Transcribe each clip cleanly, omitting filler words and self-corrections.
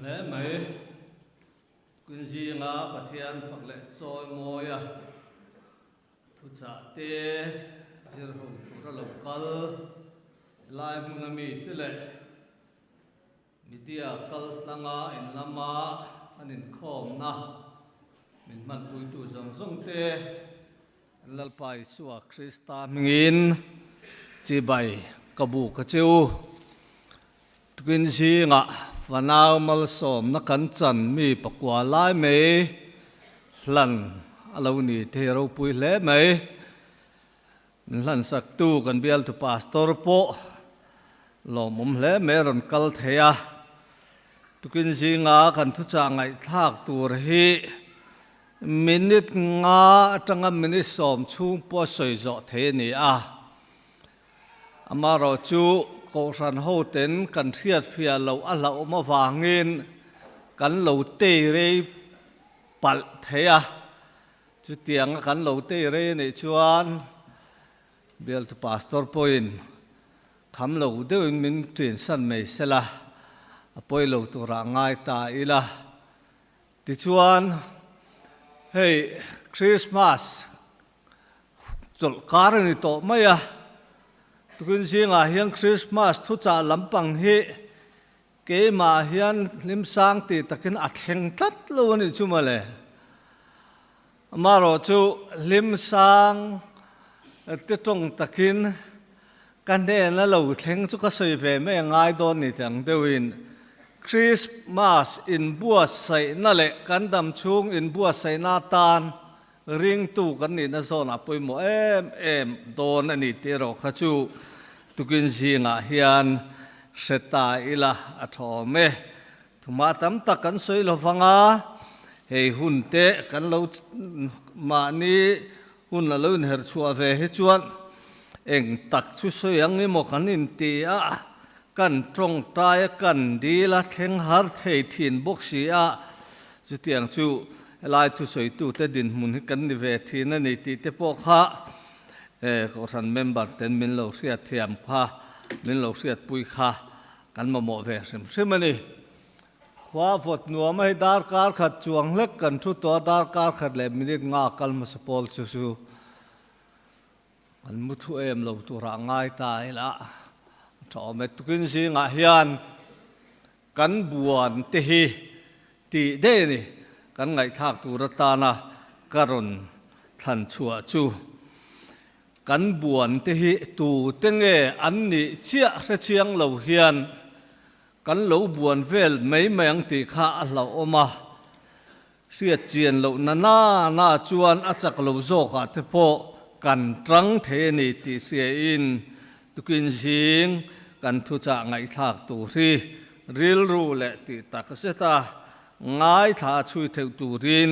lẽ mấy quyên gì ngã bà thiên phật lệ trôi ngồi à thu trả tê dìr hùng ra lầu call lai mừng mi tê lệ mi tia call langa in lama anin khom na min man pui tu zong zong tê lalpai suwa Krista mingin chi bai kabu ka chiu quyên gì ngã và nào mal som na kan chan mi pakwa lai me hlan alo ni the ro pui hle me hlan sak tu kan bial tu pastor po lo mum hle me ron kal thea tu kin ji nga kan thu cha ngai thak tur hi minute nga tanga minute som chung po soi zo the ni a amaro chu cô san hô tên cần thiết phía lâu ăn lẩu mà vàng in cắn lẩu tê rê bật thế à chú tiếng cắn lẩu tê rê này chuan biel tu pastor point khám lẩu đều mình chuyển sang mấy xe là poi lẩu tu ra ngay ta ila thì chuan hey Christmas chul car ni to mai à tukin si nga hian Christmas thu cha lampang hi ke ma hian lim sang ti takin atheng tat lo ni chumale amaro chu lim sang te tong takin kan de na lo theng chu ka soi ve me ngai don ni tang deuin Christmas in bua sai na le kan dam chung in bua sai na tan ring tu kan ni na zona poi mo em don ani te ro kha chu tukin ji nga hian seta ila athome thuma tam tak kan soi lo wanga hei hun te kan lo ma ni hun la lo her chua ve he chuan eng tak chu soi ang ni mo kan in ti a kan trong tai kan di la theng har thei thin bok si a chu tiang chu lai thu soi tu te din mun hi kan ni ve thin ani ti te pok ha ko san member ten min lo sia thiam kha min lo sia pui kha kan ma mo ve sem ani khwa vot nuwa mai dar kar khat chuang lek kan thu to dar kar khat le minit nga kal ma sapol chu su an mu thu em lo tu ra ngai ta ila tho me tukin si nga hian kan buan te hi ti de ni kan ngai thak tu ra ta na karon than chua chu kan buan te hi tu te nge an ni chia re chiang lo hian kan lo buan vel mai mang ti kha a lo oma sia chian lo na na chuan a chak lo zo kha te po kan trang the ni ti sia in tukin jing kan thu cha ngai thak tu ri ril ru le ti tak se ta ngai tha chui theu tu rin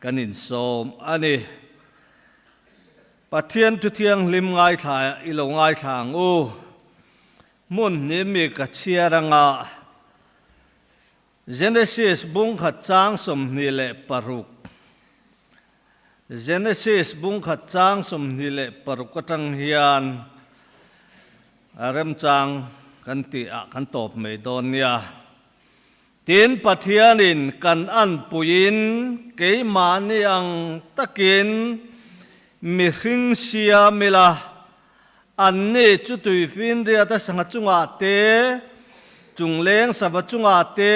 kan in som ani Pathian tu thiang lim ngai tha ilo ngai thang u mun ni mi ka chiaranga Genesis bung khat chang som ni le paruk Genesis bung khat chang som ni le paruk atang hian arem chang kan ti a kan top me don nia tin pathianin kan an puin ke mani ang takin mi hring sia mila an ne chu tui fin ria ta sanga chunga te chungleng sava chunga te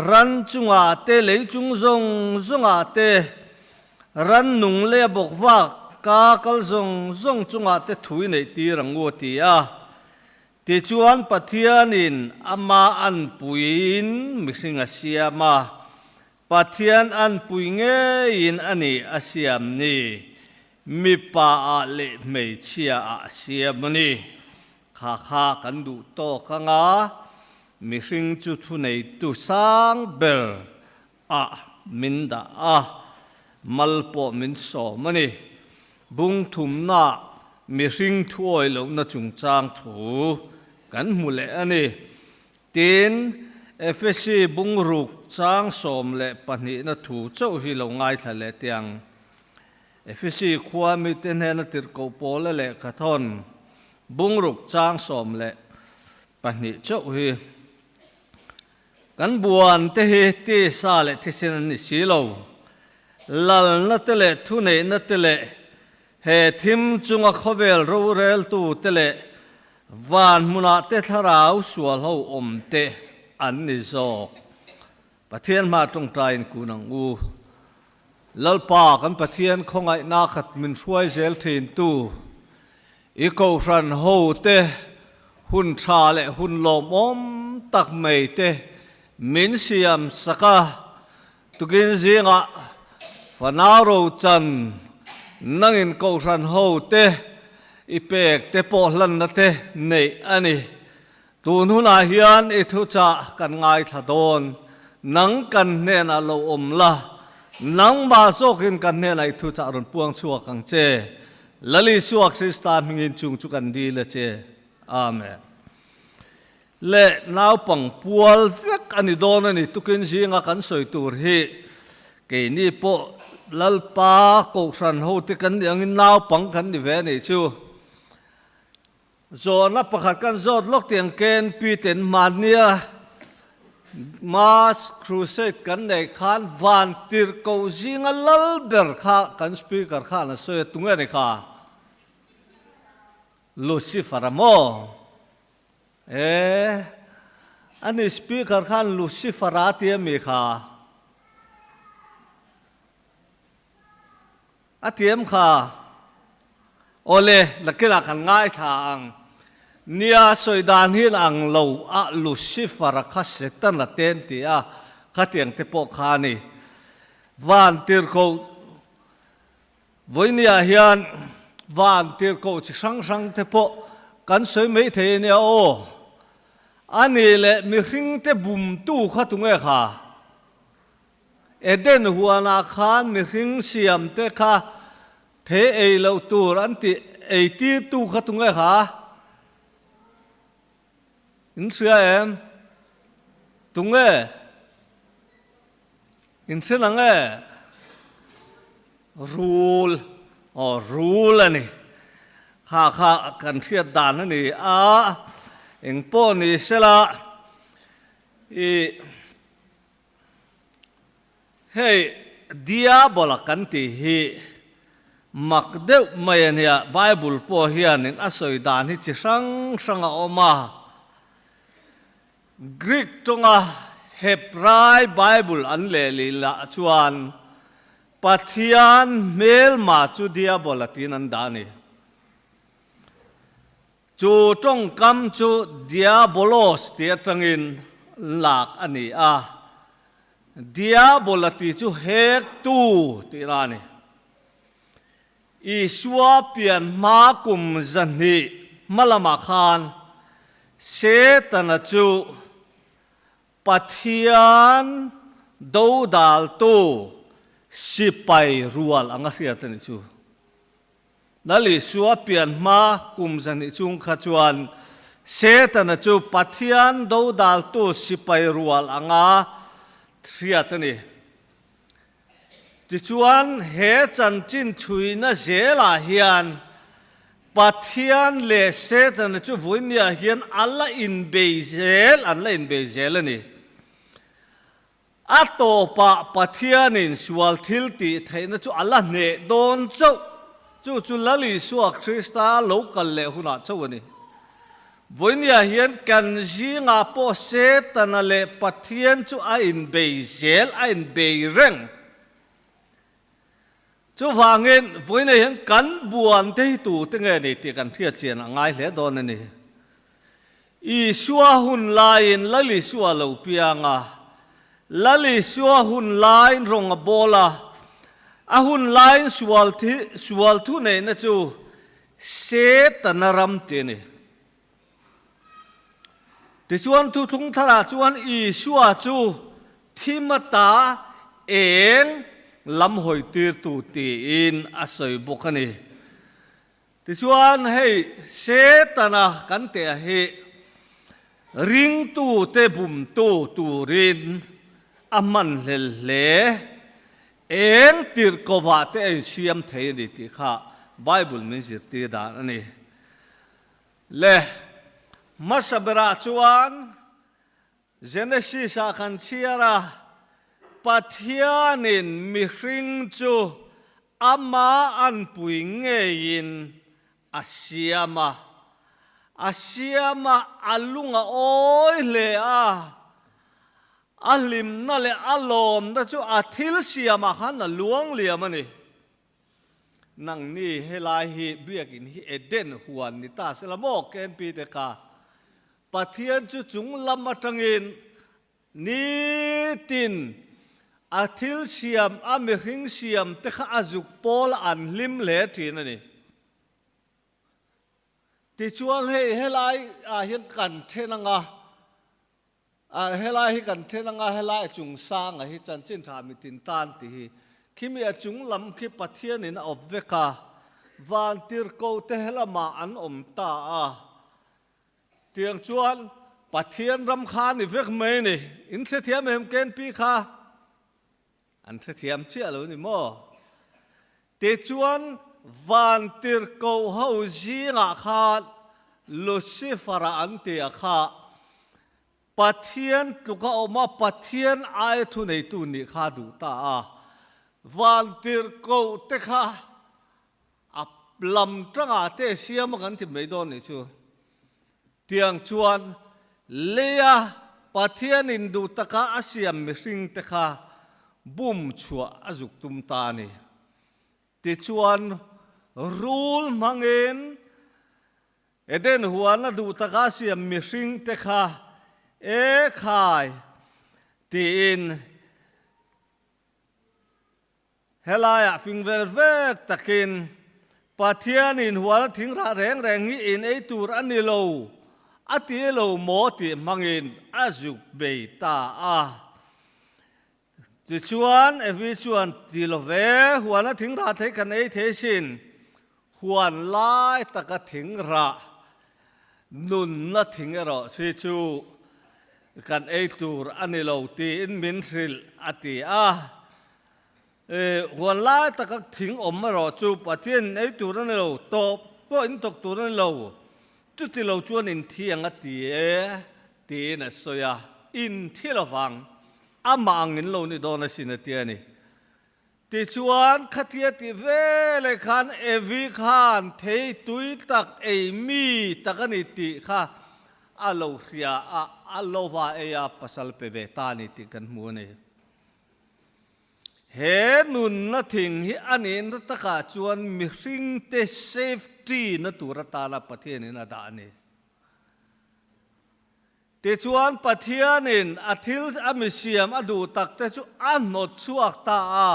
ran chunga te lei chung zong zonga te ran nung le bok wak ka kal zong zong chunga te thui nei ti rangu ti a ti chuan pathianin ama an puin mi hringa sia ma pathian an pui nge in ani asiam ni mi pa a le mei chia a siam ni kha kha kan du to khanga mi hring chu thu nei tu sang ber a minda a malpo min so mani bung thum na mi hring thuoi lo na chung chang thu kan mu le ani tin FSC bung ruk chang som le pani na thu chau hi lo ngai thale tiang FSC khwa mi ten he na tir ko pol le ka thon bung ruk chang som le pani chau hi kan buồn te hi ti sa le thi sin ni si lo lal na te le thu nei na te le he thim chunga khovel ro rel tu te le van muna te tharau sual ho om te an ni zo pathian ma tong train kunang u lalpa kan pathian khongai na khat min hruai zel thin tu i ko ran ho te hun tha le hun lom om tak mei te min siam saka tukin zinga fanaro chan nangin ko ran ho te ipek te po hlan na te nei ani tun huna hian i thu cha kan ngai thadon nang kan ne na lo om la nang ba sokin kan ne lai thu cha ron puang chuak ang che lali suak sista mingin chung chu kan di le che amen le nau pang pual vek ani don ani tukin zinga kan soi tur hi ke ni po lalpa ko ran ho te kan ang nau pang kan ni ve nei chu zona pakhat kan zot lok tiang ken pi ten mania mass crusade kan nei khan van tir ko zinga lal ber kha kan speaker kha na so tunga ne kha Lucifer mo ani speaker khan Lucifer atia mi kha atiem kha ole lakila kan ngai thang nia soidan hin ang lo a Lucifer kha setan la ten ti a khatiang te po kha ni van tir ko voinia hian van tir ko chi sang sang te po kan soi mei the ne o ani le mi hring te bum tu kha tunge kha eden huana khan mi hring siam te kha thế ấy lâu tur anh ti ấy ti tu khát tung ấy hả? In xưa em tung ấy in xưa nang ấy rule anh kha cần thiết đàn anh em po ni sẽ là hey diabol kan ti hi mặc đều mày nè Bible po hiền nên asoi đàn hi chỉ sang sang oma Greek trong Hebrew Bible an lệ lì la chuan pathian mel ma chu diabol atin an dani chu trong kam chu diabolos tia tangin lak ani diabol ati chu hek tu tirani Isua pian ma kum zanhi malama khan setan chu pathian do dal tu sipai rual anga hiatan chu nali suwa pian ma kum zanhi chung khachuan setan chu pathian do dal tu sipai rual anga hiatani Tichuan he chan chin chui na zela hian pathian le setan chu voinia hian alla in bezel alla in bezel ani ato pa pathian in sual thil ti thaina chu alla ne don chu lali suak Krista local le huna chawani voinia hian kan jinga po setan le pathian chu a in bezel a in beireng Chú vangin với này hiện cắn buồn thế tụ thế nghe này thì cần thiết chuyện ngay lẽ đó này i xua hun lain lali xua lâu pianga lali xua hun lain rong bola hun lain sual thu này na chú se tanaram thế này thì chuan thu thung thara chuan i xua chú thimata eng lam hoi tir tu ti in asoi bokani ti chuan hei setana kan te he ring tu te bum tu rin aman le eng tir kova te en siam thei ni ti kha Bible min zir ti da ani le masabra chuan Genesis a kan chiara Pathianin mi hring chu ama an pui nge in asiama alunga oi le a alim na le alom da chu athil siama khan luang liam ani nang ni helai hi biakin hi eden huan ni ta selamo ken pi te ka Pathian chu chung lam atangin ni tin athil siam ami hring siam te kha azuk pol an lim le thin ani ti chuan helai a hian kan thenanga helai hi kan thenanga helai chung sang a hi chan chin tha mi tin tan ti hi kimi a chung lam khi Pathian in obveka van tir ko te helama an om ta a tiang chuan Pathian ram khan ni vek mai ni in se thiam hem ken pi kha an se thiam chia lo ni mo te chuan van tir ko ho zinga kha Lucifer an te kha Pathian tuka oma Pathian ai thu nei tu ni kha du ta a van tir ko te kha lam tanga te siam kan ti mai don ni chu tiang chuan leya Pathian in du taka asiam mi hring te kha bum chua azuk tum ta ni ti chuan rul mangin eden huana du taka asiam mi hring te kha e khai ti in helaya fingver vek takin Pathian in huana thing ra reng hi in ei tur ani lo ati lo mo ti mangin azuk bei ta a ti chuan evi chuan ti lo ve huana thing ra thei kan ei the sin huan lai taka thing ra nun na thing ero chi chu kan ei tur ani lo ti in min sil ati a huan lai taka thing om ero chu Pathian ei tur ani lo to po in tok tur ani lo tu ti lo chuan in thiang a ti na soya in thilawang amang in lo ni don a sin a ti ani ti chuan khatia ti vele khan evi khan thei tui tak ei mi takani ti kha alo ria alova eya pasal pe ve ta ni ti kan mu ni he nun na thing hi anin taka chuan mi hring te safety na turata na Pathian in ada ni te chuan Pathian in athil amisiam adu tak te chu anot chuak ta a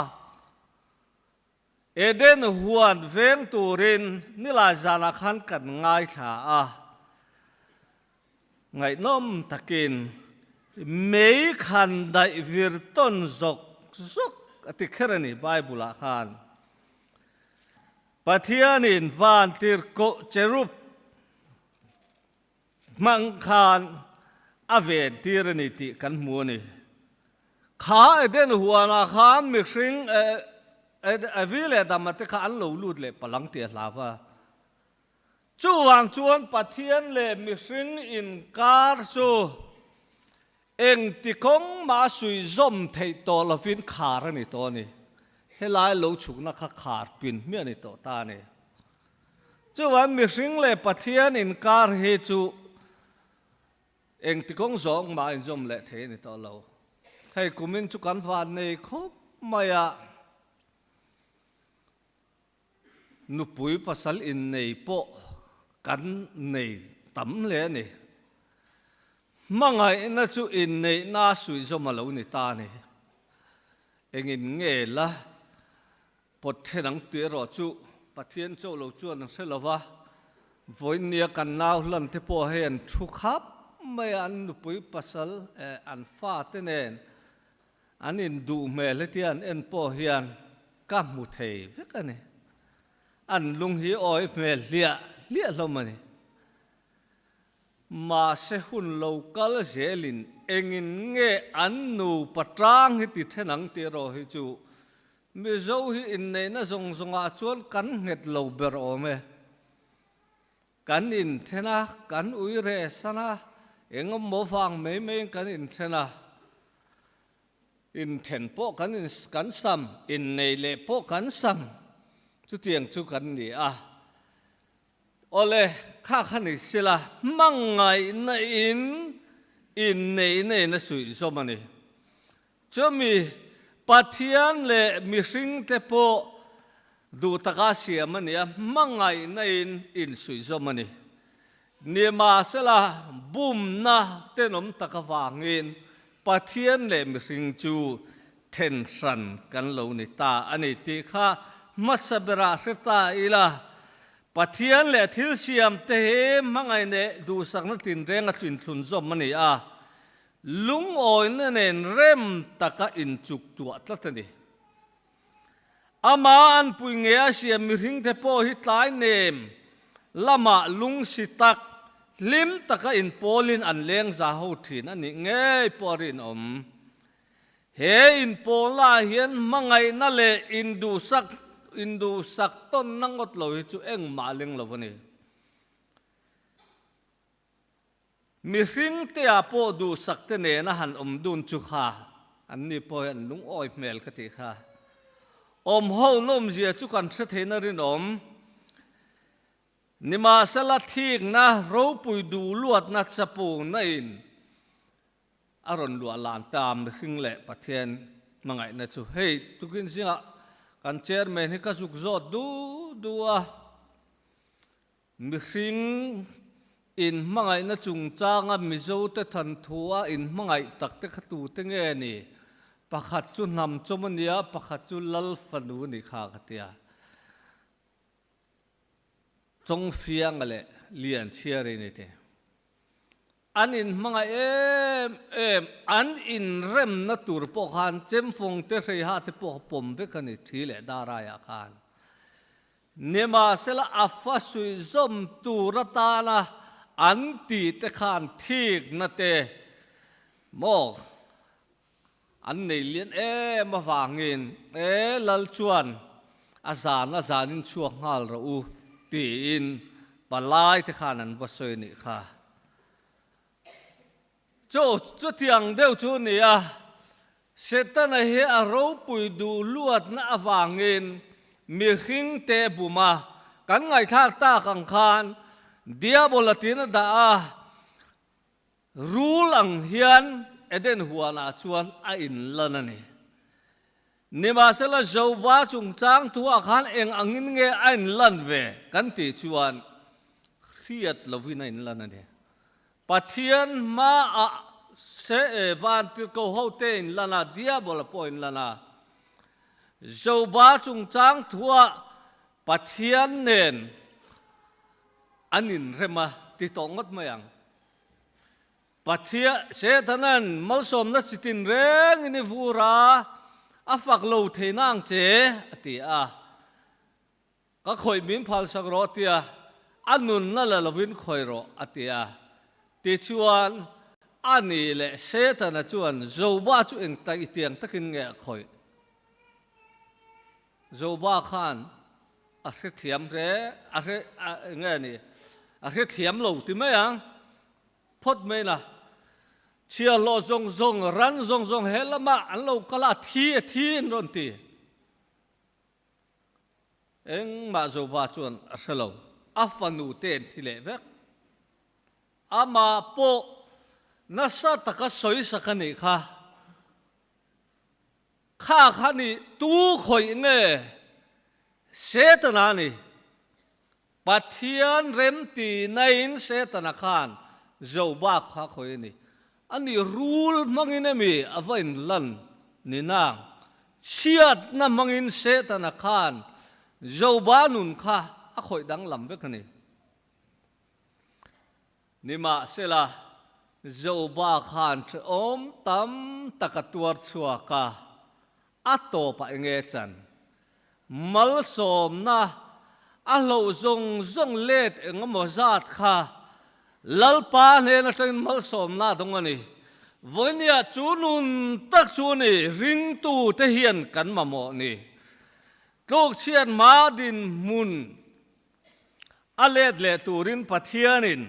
eden huan veng turin nila zana khan kan ngai tha a ngai nom takin mei khan dai vir ton zok ati kherani Bible khan Pathian in van tir ko cherub mang khan aven tirani ti kan mu ni kha eden huana khan mi hring avile damate kha an lo lut le palang ti hlawa chuwang chuan Pathian le mi hring in kar su eng ti kong ma sui zom thei to lovin khar ani to ni helai lo chukna kha khar pin mi ani to ta ni chuan mi hring le Pathian in kar he chu eng ti kong zong ma in zom le thei ni to lo hei kumin chu kan van nei khop maya nupui pasal in nei po kan nei tam le ni mangai na chu in nei na sui zoma lo ni ta ni engin nge la pot thenang ti ro chu Pathian chu lo chuan ang selawa voin nia kan nau lan te po hen thu khap mai an nupui pasal an fa te nen an in du me le tian en po hian ka mu thei vek ani an lung hi oi me lia lo mani ma se hun local zelin engin nge an nu patrang hi ti thenang ti ro hi chu mi zo hi in nei na zong zonga chuan kan nget lo ber o me kan in thena kan ui re sana engom mo fang me kan in chena in then po kan sam in nei le po kan sam chu tiang chu kan ni a ole kha khani sila mangai na in nei na sui so mani chomi pathian le mi hring te po du taka siam ania mangai na in sui so mani nima sela bum na tenom taka wangin pathian le mi hring chu then san kan lo ni ta ani ti kha masabra reta ila pathian le thil siam te he mangai ne du sakna tin renga chin thlun zom mani a lung oi na nen rem taka in chuk tua tlatani ama an pui nge a siam mi hring te po hi tlai nem lama lung sitak lim taka in polin an leng za ho thin ani nge porin he in pola hian mangai na le in du sak ton nangot lo hi chu eng ma leng lo ni mi hring te a po du sak te ne na han dun chu kha an ni po an lung oi mel ka ti kha ho nom zia chu kan se the na rin nima sala thik na ro pui du luat na chapu na in aron lu lan tam hring le pathian mangai na chu hei tukin singa kan chairman hi ka zuk zot du a mi hring in mangai na chung changa mi zo te than thua in mangai tak te khatu te nge ni pakhat chu nam chomania pakhat chu lal fanu ni kha khatia chong fiang ale lian chiari ni te an in mangai em an in rem na tur po khan chem phong te rei ha te po pom ve kani thile dara ya khan nema sela afa sui zom turata na an ti te khan thik na te mo an nei lian ma wangin lal chuan azanin chuak ngal ro u ti in palai te khan an wasoi ni kha chu tiang deuh chu ni a setan a he a ro pui du luat na awangin mi hring te buma kan ngai thak ta kang khan diabolatin da a rul ang hian eden huana chuan a in lanani nima sela zoba chung chang thua khan eng angin nge ain lan ve kan ti chuan khiat lovina in lanani pathian ma a se van ti ko ho ten lana diabol point lana zoba chung chang thua pathian nen anin rema ti tongot mayang pathia se thanan malsom na sitin reng ini vura afak lo theinang che ati a ka khoi min phal sak ro tia anun na la lovin khoi ro ati a ti chuan ani le se tana chuan zoba chu eng ta itiang takin nge khoi zoba khan a hre thiam re a hre nge ni a hre thiam lo ti mayang phot me na chia lo zong ran zong helama an lo kala thi ron ti eng ma zoba chuan a hre afanu ten thile vek ama po nasa taka soi sakani kha khani tu khoi nge setana ni pathian remti nain setana khan zoba kha khoi ni ani rule mangin mi avain lan ni nang chiat na mangin setana khan zoba nun kha a khoi dang lam ve khani nima sela zoba khan tam takatuar chuaka ato pa nge chan mal som na a lo zong let engamo zat kha lalpa ne na ten mal som na dongani vonia chunun tak chuni ring tu te hian kan mamo ni tlok chian ma din mun alet le turin pathianin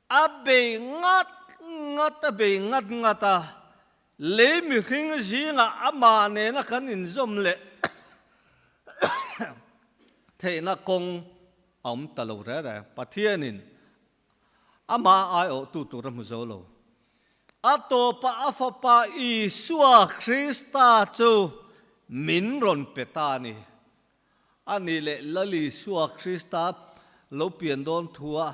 abe ngat ngat abe ngat ngata le mi khing zinga ama ne na kan in zom le thế na kong ông ta lâu ra pathianin ama ai o tu ram zolo ato pa afapa Isua Krista chu min ron petani ani le lali Isua Krista lo pian don thua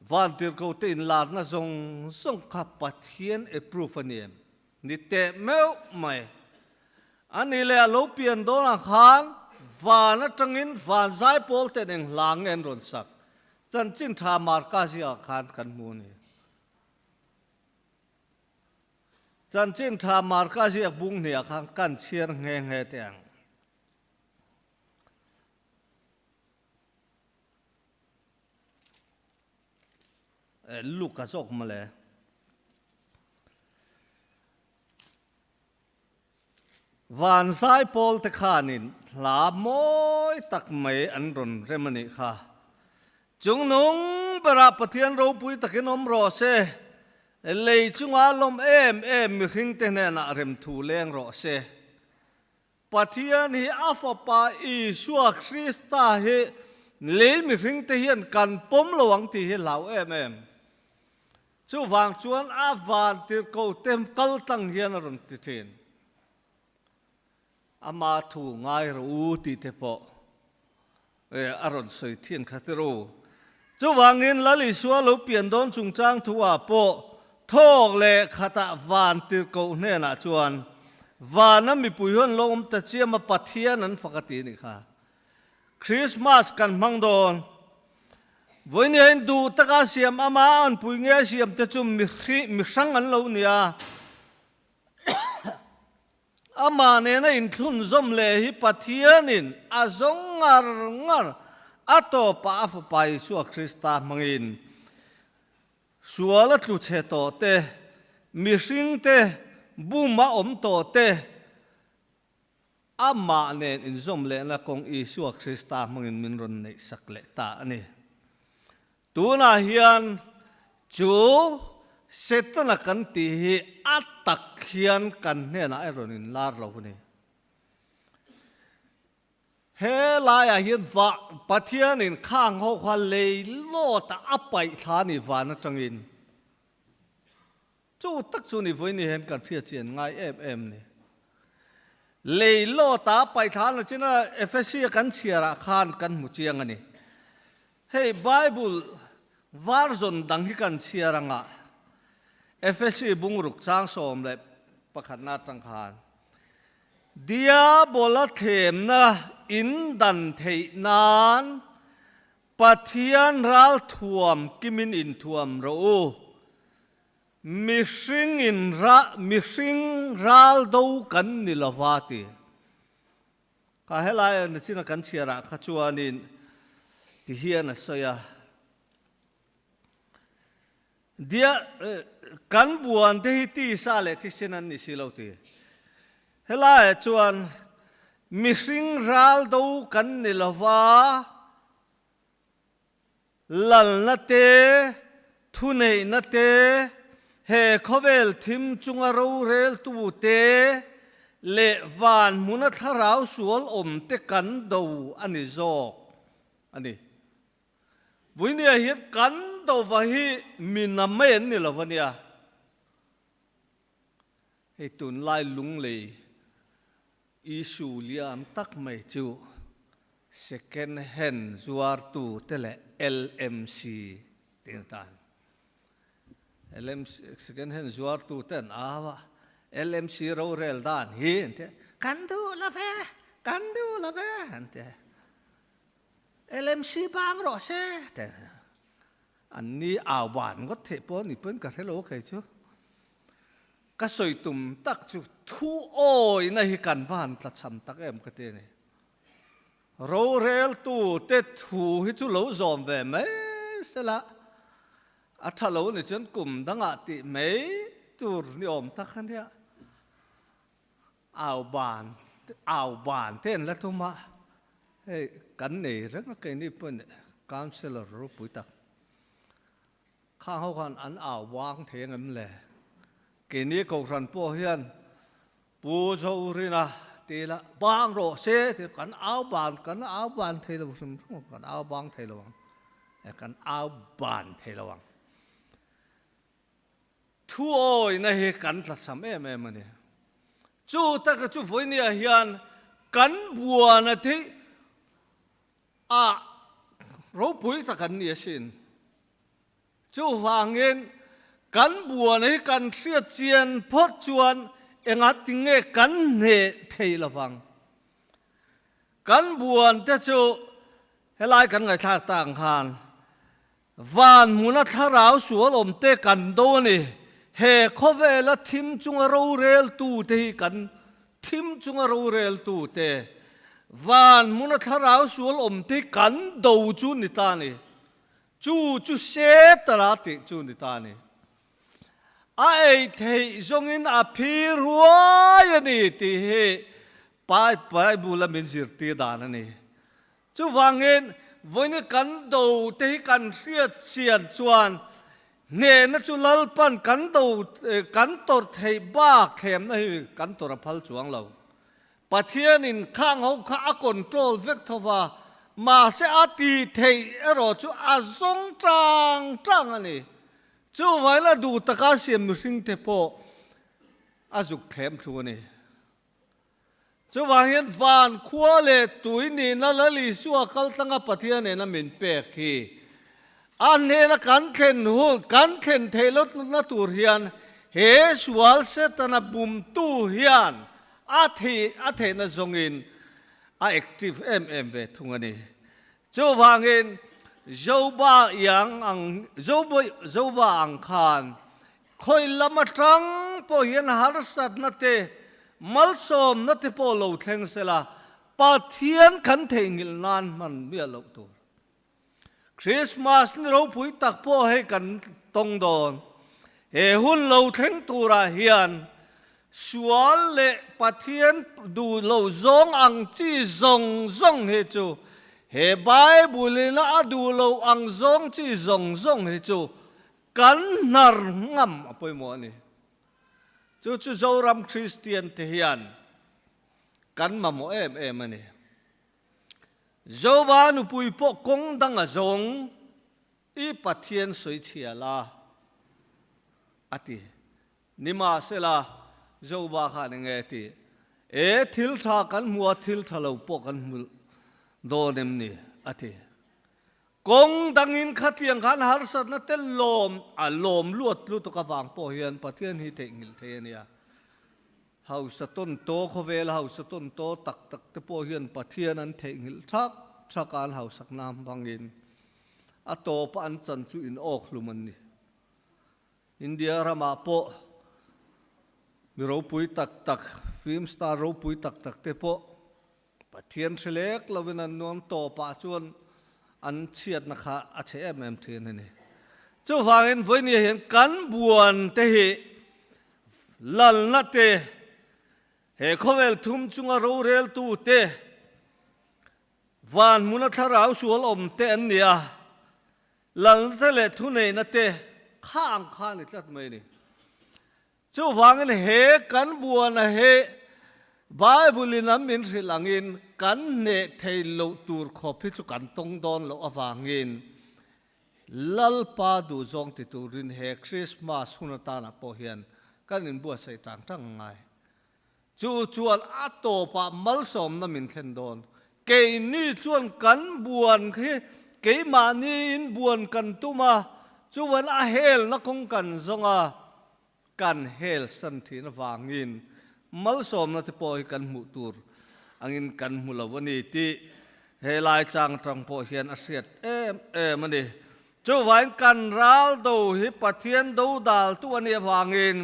van tir ko tin lar na zong song kha pathian approve aniam ni te meu mai ani le lo pian don a khan van atangin van zai pol te ding lang en ron sak chan chin tha mar ka si a khan kan mu ni chan chin tha mar ka si a bung ni a khan kan chiar nge nge tiang Lucas ok ma le van sai pol te khanin la moi tak mai an ron remani kha chung nung bara pathian ro pui takin om ro se lei chunga lom em mi khing te ne na rem thu leng ro se pathian hi afapa Isua Krista hi le mi khing te hian kan pom lowang ti hi lau em chu wang chuan a van tir ko tem kal tang hian ron ti thin ama thu ngai ru ti te po aron soi thien khatero chu wangin lali suwa lo pian don chung chang thuwa po thok le khata van tir ko ne na chuan van mi pui hon lom ta chiam pathian an fakati ni kha Christmas kan mang don với nên du tất cả xiêm ama an pui nghe xiêm te chum mi sang an lo nia ama ne na in thun zom le hi pathianin a zong ngar ato pa af pa Isua Krista mangin suala tu che to te mi sing te buma om to te ama ne in zom le na kong Isua Krista mangin min ron nei sak le ta ani tu na hian chu setana kan ti hi atak hian kan ne na eron in lar lo ni he la ya hian va pathian in khang ho kha le lo ta apai tha ni van atangin chu tak chu ni voi ni hen kan thia chen ngai em ni le lo ta pai tha na china Efesia kan chiara khan kan mu chiang ani hey Bible varzon dang hi kan chiaranga Efesia bungruk chang som le pakhat na tang khan dia bola them na in dan thei nan pathian ral thuam kimin in thuam ro mi hring ral do kan ni lawati ka helai na china kan chiara kha chuanin ti hian a soya dia kan buan te hi ti sa le ti sinan ni silo ti helai chuan mi hring ral do kan ni lawa lal na te thu nei na te he khovel thim chunga ro rel tu te le van muna tharau sual om te kan do ani zok ani buinia hi kan do wa hi minamen ni lawania he tun lai lung le isu liam tak mai chu second hand zuar tu tele LMC tin tan LMC second hand zuar tu ten awa LMC ro rel dan hi ante kan du la ve ante LMC bang ro se te an ni awan got the po ni pen ka hello khai chu ka soi tum tak chu thu oi na hi kan van tla cham tak em ka te ne ro rel tu te thu hi chu lo zom ve me sela a thalo ni chen kum danga ti me tur ni om tak khan dia aw ban ten la tu ma hey kan nei rang ka ni pen counselor ro pui tak ข้างเขากันอันอ่าววางเทงมเลยกินนี้กรันพ่อเฮียนปูโจรินะตีละบางโรเสที่กันอ่าวบานเทลวังกันอ่าวบางเทลวังกันอ่าวบานเทลวังทั่วในเหตุการณ์ละสมัยมันเนี่ยจู่ตะกจู่ฝนเนี่ยเฮียนกันบัวนะที่เราปุยตะกันเนี่ยสินจู่ฟังเงินกันบัวในกันเสียเจียนพดจวนเอ็งอัดติงเงกันเนเทละฟังกันบัวแต่จู่ให้ไล่กันไงท่าต่างกันวันมุนัทราวสวลมเตกันโดนี่เฮคเวลทิมจุงเราเรลตูเตกันทิมจุงเราเรลตูเตวันมุนัทราวสวลมเตกันโดจูนิตานี่จูเสตระติจูนิตานี่ไอ้เทจงอินอภิรัวยนี่ที่เฮไปบุลมินจิรตีดานนี่จูวังเงินวันนี้กันโดเตกันเสียเชียนจวนเนี่ยนัจุลลปันกันโดกันตัวเทบ้าเข็มนะกันตัวพัลจวงเราประเทศนินข้างเขาข้าคอนโทรลเวกทว่ามาเสียตีเทรอจูอาซงจังอันนี้จูไว้ละดูตะกาเสียมริงเทโปอาจุกเข็มชัวนี่จูว่าเห็นวานขั้วเลตุยนี่นั่นละลิสัวกัลตั้งประเทศเนี่ยนั่นเป็นเปกฮีอันนี้นะกันเข็นหูกันเข็นเทลต์นัตุเรียนเฮสวลเซตนะบุมตูเฮียนอาเทนะจงอินแอคทีฟเวทุงอันนี้เจ้าฟังเห็นเจ้าบ้ายังอังเจ้าบ้าอังคารคอยละมาจังพอเห็นหาร์สัตนัตเตมัลสมนัตเตพอเราเทงเสละปะเทียนขันเทงิลนานมันเบี้ยเราตัวคริสต์มาสนี่เราพูดตักพ่อให้กันตรงโดนเฮหุ่นเราเทงตัวระเฮียนสวลเละปะเทียนดูเราจงอังจีจงเฮจูเฮไบเบิลน่าดูเราอังจงจีจงเฮจูกันนารงำอภัยมัวนี่จูเจ้ารำคริสเตียนเทียนกันมาโมมันนี่เจ้าบ้านอุปยปกงดังจงอีปะเทียนสวยเชียลาอตินิมาเสลาเจ้าบ้าขันเงติทิลทากันมัวทิลทาเราปกันมุลโดนนี่อติกงดังอินขัดยังขันหาร์สัตนัตเตลมลวดลุตกฟังปอเฮียนปะเทียนฮิเตงิลเทียนี่เฮาสต้นโตเขาเวลเฮาสต้นโตตักตะปอเฮียนปะเทียนันเทงิลชักการเฮาสักน้ำฟังอินอโตปอันจันจุอินออกลุมันนี่อินเดียรามาโปมีรูปุยตักฟิล์มสตาร์รูปุยตักเตโปปะเทียนเฉล็กเราเวนันนวลโตปะจวนอันเชียดนะคะอาเชเอ็มเทียนนี่เจ้าฟังเห็นวันนี้เห็นกันบวนเตะลัลนัตเตเฮเขาเวลทุ่มจุงเราเรลตูเตวันมุนัทราวสวลอมเตนเนี่ยลัลเตเลทุเนนัตเตข้างนี่จัดไม่นี่เจ้าฟังเห็นเฮกันบวนเฮบายบุลินัมมินสิลังอินกันเนเทโลตูร์ขอพิจุกันตงดอนโลอฟังอินลัลปาดูจงติตูรินเฮคริสต์มาสหุนตานาโปเฮียนกันอินบัวใส่จังไงจวนอัตโตปะมัลสมนามินเทนดอนเกยนี่จวนกันบวนคือเกยมานี่อินบวนกันตุมาจวนอาเฮลนักคงกันจงอากันเฮลสันตินฟังอินมัลสมนาติโปยกันมุตูร์อังอินกันมุลวันนี้ที่เฮลายจางจังโปเฮียนอาเซียดมันดิจูวันกันรัลดูฮิปเทียนดูดัลตัวนี้ฟังอิน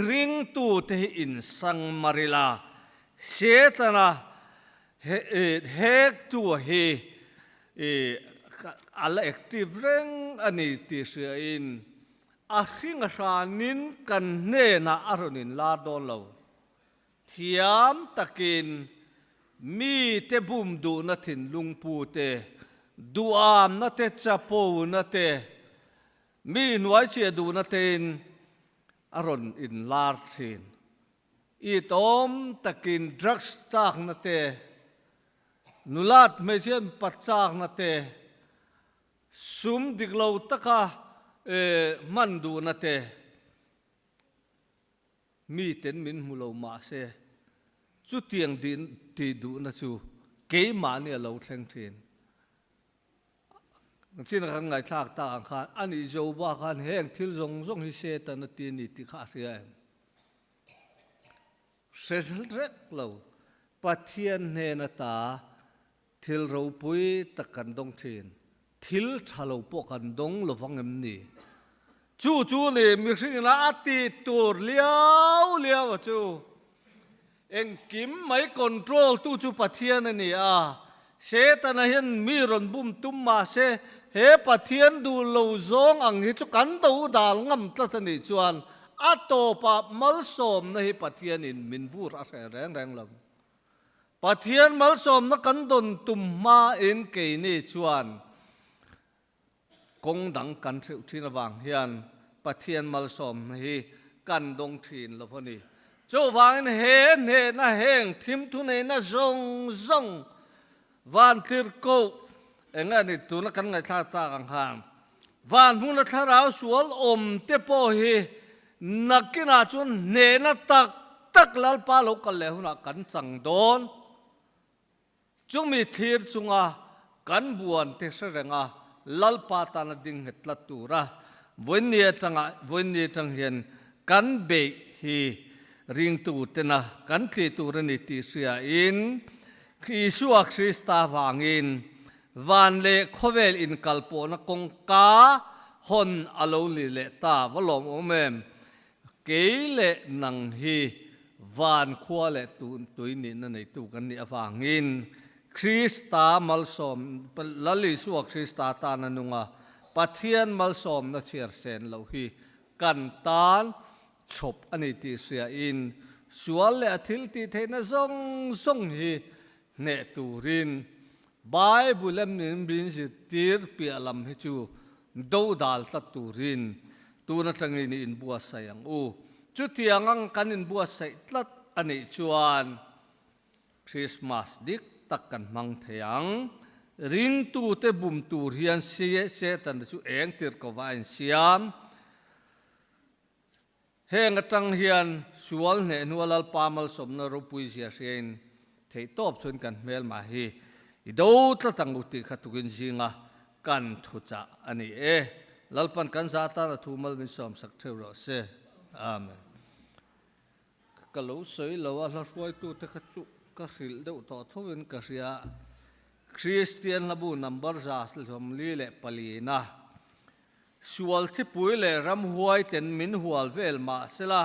ริงตูเทอินสังมาริลาเชตนะเฮกตัวเฮอะไรแอคทีฟเร่งอันนี้ที่เสียอินอาชิงรานินกันเนน่าอรุณินลาดอนเราเทียมตะกินมีเตบุมดูนัทินลุงปูเตดูอามนัเตจับปูนัเต mi nuai chia du na ten aron in lar thin I tom takin drugs chak na te nulat me chen pat chak na te sum diglo taka mandu na te mi ten min mulo ma se chu tiang din ti du na chu ke ma ni lo thleng thin chin kan ngai thak ta khan ani zo ba khan heng thil zong zong hi se ta na ti ni ti kha ria se rek lo pathian ne na ta thil ro pui takan dong thin thil thalo po kan dong lo wangem ni chu ni mi hring na ati tur liao chu eng kim mai control tu chu pathian ani a se ta na hian mi ron bum tum ma se he pathian du lo zong ang hi chu kan do dal ngam tla ni chuan ato pa mal som na hi pathian in min bur a reng lam pathian mal som na kan don tum ma in ke ni chuan kong dang kan theu thin awang hian pathian mal som na hi kan dong thin lo phani chu wang he ne na heng thim thu ne na zong van tir ko enga ni tu na kan ngai tha ta ang ham van hu na tharau sual om te po hi nakina chun ne na tak lal pa lo kal le huna kan chang don chung mi thir chunga kan buan te serenga lal pa ta na ding hetla tura voin chang hian kan be hi ring tu te na kan thi tu ni ti sia in Isua Krista wangin van le khovel in kalpo na kong ka hon alo li le ta walom omem keile nang hi van khwa le tuini na nei tu kan ni awangin Krista malsom lali su Krista ta na nunga pathian malsom na chiar sen lo hi kan tan chop ani ti sia in sual le athil ti theina zong hi ne turin Bible lam nin bin si tir pi alam hi chu do dal ta turin tu na tangi ni in bua sayang u chu tiangang kanin bua sai tlat ani chuan Christmas dik takkan mang theyang ring tu te bum tur hian se tan chu eng tir ko vain siam heng atang hian sual ne nualal pamal somna ro pui sia sein thei top chun kan mel ma hi ido tla tang uti khatukin jinga kan thucha ani lalpan kan zata na thumal min som sak theu se amen kalau soi lawa la suai tu te khachu ka hril deuh to thowin ka ria Christian labu number jas lom li le palina sual thi pui le ram huai ten min hual vel ma sela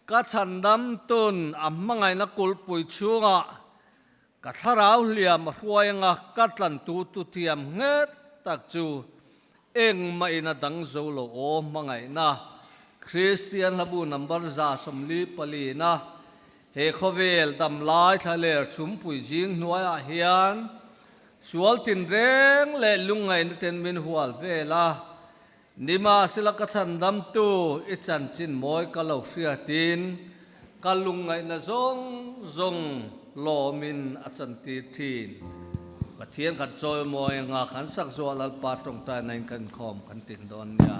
ka chandam tun ammangai na kul pui chunga ka tharau liam huainga katlan tu tiam nget tak chu eng mai na dang zo lo o mangai na Christian labu number za somli palina he khovel dam lai thaler chum pui jing nuaya hian sual tin reng le lungai na ten min hual vela nima sila ka chandam tu ichan chin moi ka lo hria tin kalungai na zong lomin achan ti thin pathian kan choi moi nga khan sak zo lal pa tong ta nain kan khom kan tin don ya